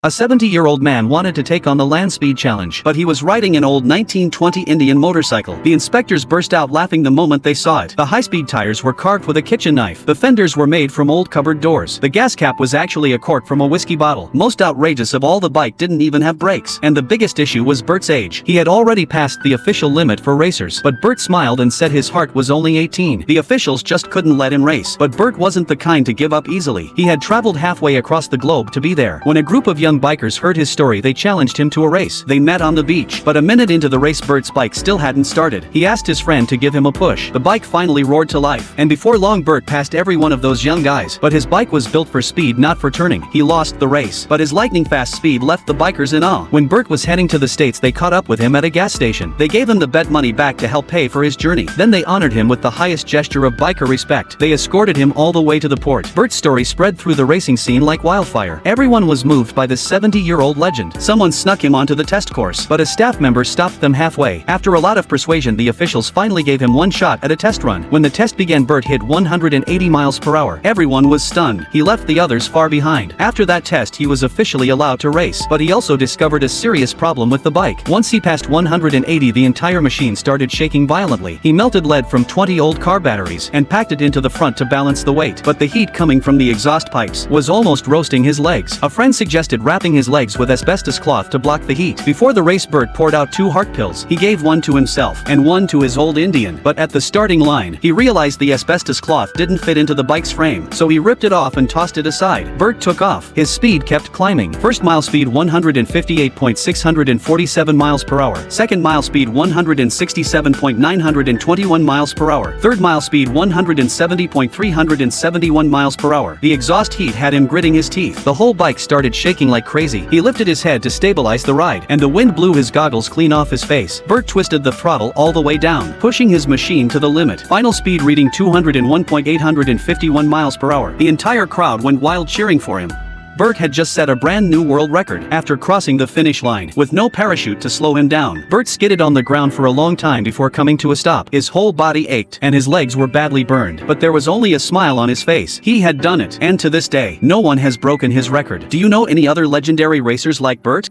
A 70-year-old man wanted to take on the land speed challenge, but he was riding an old 1920 Indian motorcycle. The inspectors burst out laughing the moment they saw it. The high-speed tires were carved with a kitchen knife. The fenders were made from old cupboard doors. The gas cap was actually a cork from a whiskey bottle. Most outrageous of all, the bike didn't even have brakes. And the biggest issue was Bert's age. He had already passed the official limit for racers, but Bert smiled and said his heart was only 18. The officials just couldn't let him race. But Bert wasn't the kind to give up easily. He had traveled halfway across the globe to be there. When a group of young bikers heard his story, they challenged him to a race. They met on the beach, but a minute into the race Bert's bike still hadn't started. He asked his friend to give him a push. The bike finally roared to life, and before long Bert passed every one of those young guys. But his bike was built for speed, not for turning. He lost the race, but his lightning-fast speed left the bikers in awe. When Bert was heading to the States, they caught up with him at a gas station. They gave him the bet money back to help pay for his journey. Then they honored him with the highest gesture of biker respect. They escorted him all the way to the port. Bert's story spread through the racing scene like wildfire. Everyone was moved by this 70-year-old legend. Someone snuck him onto the test course, but a staff member stopped them halfway. After a lot of persuasion, the officials finally gave him one shot at a test run. When the test began, Bert hit 180 miles per hour. Everyone was stunned. He left the others far behind. After that test, he was officially allowed to race, but he also discovered a serious problem with the bike. Once he passed 180, the entire machine started shaking violently. He melted lead from 20 old car batteries and packed it into the front to balance the weight, but the heat coming from the exhaust pipes was almost roasting his legs. A friend suggested wrapping his legs with asbestos cloth to block the heat. Before the race, Bert poured out 2 heart pills. He gave one to himself and one to his old Indian, but at the starting line, he realized the asbestos cloth didn't fit into the bike's frame, so he ripped it off and tossed it aside. Bert took off. His speed kept climbing. First mile speed 158.647 miles per hour. Second mile speed 167.921 miles per hour. Third mile speed 170.371 miles per hour. The exhaust heat had him gritting his teeth. The whole bike started shaking like crazy. He lifted his head to stabilize the ride, and the wind blew his goggles clean off his face. Bert twisted the throttle all the way down, pushing his machine to the limit. Final speed reading 201.851 miles per hour. The entire crowd went wild cheering for him. Bert had just set a brand new world record after crossing the finish line. With no parachute to slow him down, Bert skidded on the ground for a long time before coming to a stop. His whole body ached, and his legs were badly burned, but there was only a smile on his face. He had done it, and to this day, no one has broken his record. Do you know any other legendary racers like Bert?